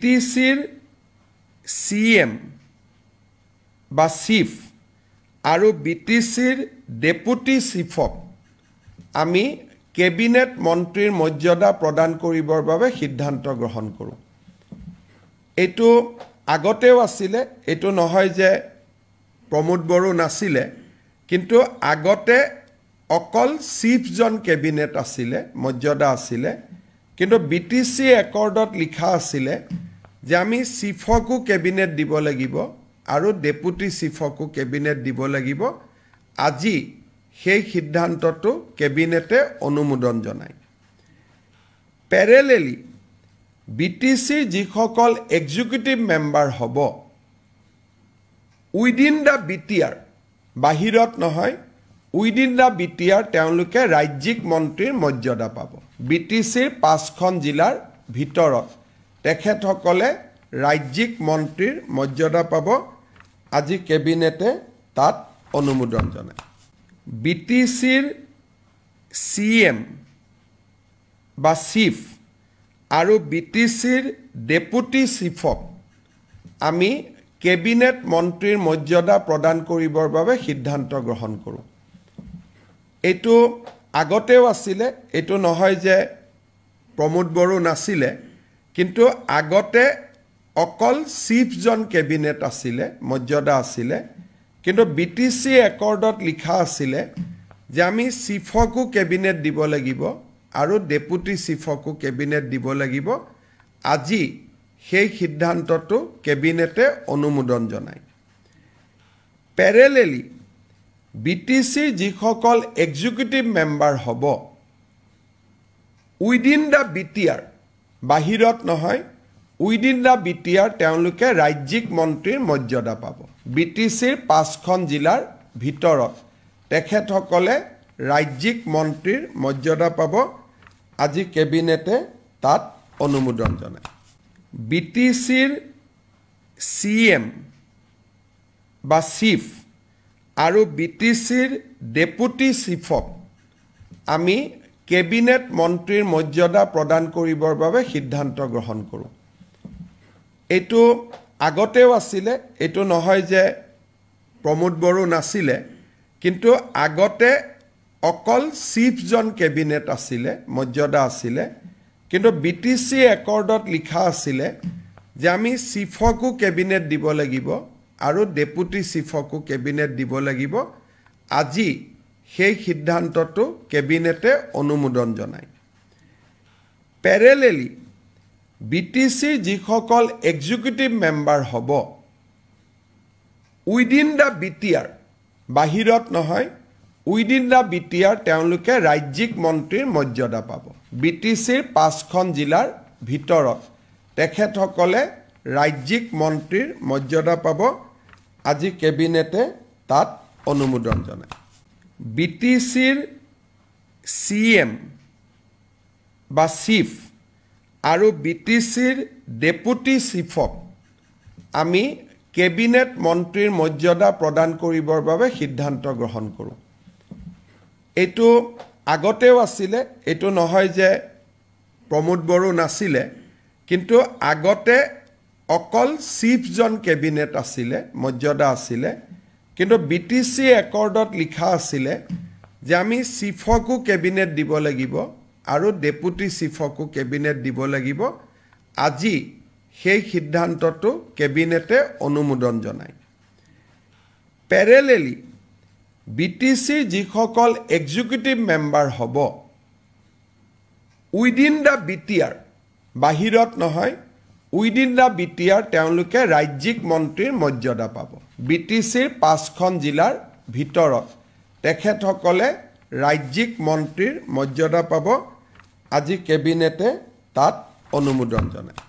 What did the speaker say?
বিটিচিৰ CM বা chief আৰু বিটিচিৰ ডেপুটি চিফক আমি কেবিনেট মন্ত্ৰীৰ মৰ্যাদা প্ৰদান কৰিবৰ বাবে সিদ্ধান্ত গ্ৰহণ কৰোঁ। এইটো আগতেও আছিলে, এইটো নহয় যে প্ৰমোদ বড়ো নাছিলে, কিন্তু আগতে অকল চিফজন কেবিনেট আছিলে, মৰ্যাদা আছিলে, কিন্তু বিটিচি একৰ্ডত লিখা আছিলে যে আমি চিফকো কেবিনেট দিব লাগিব আৰু ডেপুটি চিফকো কেবিনেট দিব লাগিব। আজি সেই সিদ্ধান্তটো কেবিনেটে অনুমোদন জনায়। প্যাৰেলেলি বিটিচিৰ যিসকল এক্সিকিউটিভ মেম্বাৰ হ'ব উইদিন দ্য বিটিআৰ, বাহিৰত নহয়, উইদিন দ্য বিটিআৰ তেওঁলোকে ৰাজ্যিক মন্ত্ৰীৰ মৰ্যাদা পাব। বিটিচিৰ 5খন জিলাৰ ভিতৰত তেখেতসকলে ৰাজ্যিক মন্ত্ৰীৰ মৰ্যাদা পাব। আজি কেবিনেটে তাত অনুমোদন জনায়। বিটিচিৰ CM বা চিফ আৰু বিটিচিৰ ডেপুটি চিফক আমি কেবিনেট মন্ত্ৰীৰ মৰ্যাদা প্ৰদান কৰিবৰ বাবে সিদ্ধান্ত গ্ৰহণ কৰোঁ। এইটো আগতেও আছিলে, এইটো নহয় যে প্ৰমোদ বড়ো নাছিলে, কিন্তু আগতে অকল চিফজন কেবিনেট আছিলে, মৰ্যাদা আছিলে, কিন্তু বিটিচি একৰ্ডত লিখা আছিলে যে আমি চিফকো কেবিনেট দিব লাগিব আৰু ডেপুটি চিফকো কেবিনেট দিব লাগিব। আজি সেই সিদ্ধান্তটো কেবিনেটে অনুমোদন জনায়। প্যাৰেলেলি বিটিচিৰ যিসকল এক্সিকিউটিভ মেম্বাৰ হ'ব উইদিন দ্য বিটিআৰ, বাহিৰত নহয়, উইদিন দ্য বিটিআৰ তেওঁলোকে ৰাজ্যিক মন্ত্ৰীৰ মৰ্যাদা পাব। বিটিচিৰ 5খন জিলাৰ ভিতৰত তেখেতসকলে ৰাজ্যিক মন্ত্ৰীৰ মৰ্যাদা পাব। আজি কেবিনেটে তাত অনুমোদন জনায়। বিটিচিৰ CM বা চিফ আৰু বিটিচিৰ ডেপুটি চিফক আমি কেবিনেট মন্ত্ৰীৰ মৰ্যাদা প্ৰদান কৰিবৰ বাবে সিদ্ধান্ত গ্ৰহণ কৰোঁ। এইটো আগতেও আছিলে, এইটো নহয় যে প্ৰমোদ বড়ো নাছিলে, কিন্তু আগতে অকল চিফজন কেবিনেট আছিলে, মৰ্যাদা আছিলে, কিন্তু বিটিচি একৰ্ডত লিখা আছিলে যে আমি চিফকো কেবিনেট দিব লাগিব আৰু ডেপুটি চিফকো কেবিনেট দিব লাগিব। আজি সেই সিদ্ধান্তটো কেবিনেটে অনুমোদন জনায়। প্যাৰেলেলি বিটিচিৰ যিসকল এক্সিকিউটিভ মেম্বাৰ হ'ব উইদিন দ্য বিটিআৰ, বাহিৰত নহয়, উইদিন দ্য বিটিআৰ তেওঁলোকে ৰাজ্যিক মন্ত্ৰীৰ মৰ্যাদা পাব। বিটিচিৰ 5খন জিলাৰ ভিতৰত তেখেতসকলে ৰাজ্যিক মন্ত্ৰীৰ মৰ্যাদা পাব। আজি কেবিনেটে তাত অনুমোদন জনায়। বিটিচিৰ CM বা চিফ আৰু বিটিচিৰ ডেপুটি চিফক আমি কেবিনেট মন্ত্ৰীৰ মৰ্যাদা প্ৰদান কৰিবৰ বাবে সিদ্ধান্ত গ্ৰহণ কৰোঁ। এইটো আগতেও আছিলে, এইটো নহয় যে প্ৰমোদ বড়ো নাছিলে, কিন্তু আগতে অকল চিফজন কেবিনেট আছিলে, মৰ্যাদা আছিলে, কিন্তু বিটিচি একৰ্ডত লিখা আছিলে যে আমি চিফকো কেবিনেট দিব লাগিব আৰু ডেপুটি চিফকো কেবিনেট দিব লাগিব। আজি সেই সিদ্ধান্তটো কেবিনেটে অনুমোদন জনায়। প্যাৰেলেলি বিটিচিৰ যিসকল এক্সিকিউটিভ মেম্বাৰ হ'ব উইদিন দ্য বিটিআৰ, বাহিৰত নহয়, উইদিন দ্য বিটিআৰ তেওঁলোকে ৰাজ্যিক মন্ত্ৰীৰ মৰ্যাদা পাব। বিটিচিৰ 5খন জিলাৰ ভিতৰত তেখেতসকলে ৰাজ্যিক মন্ত্ৰীৰ মৰ্যাদা পাব। আজি কেবিনেটে তাত অনুমোদন জনায়।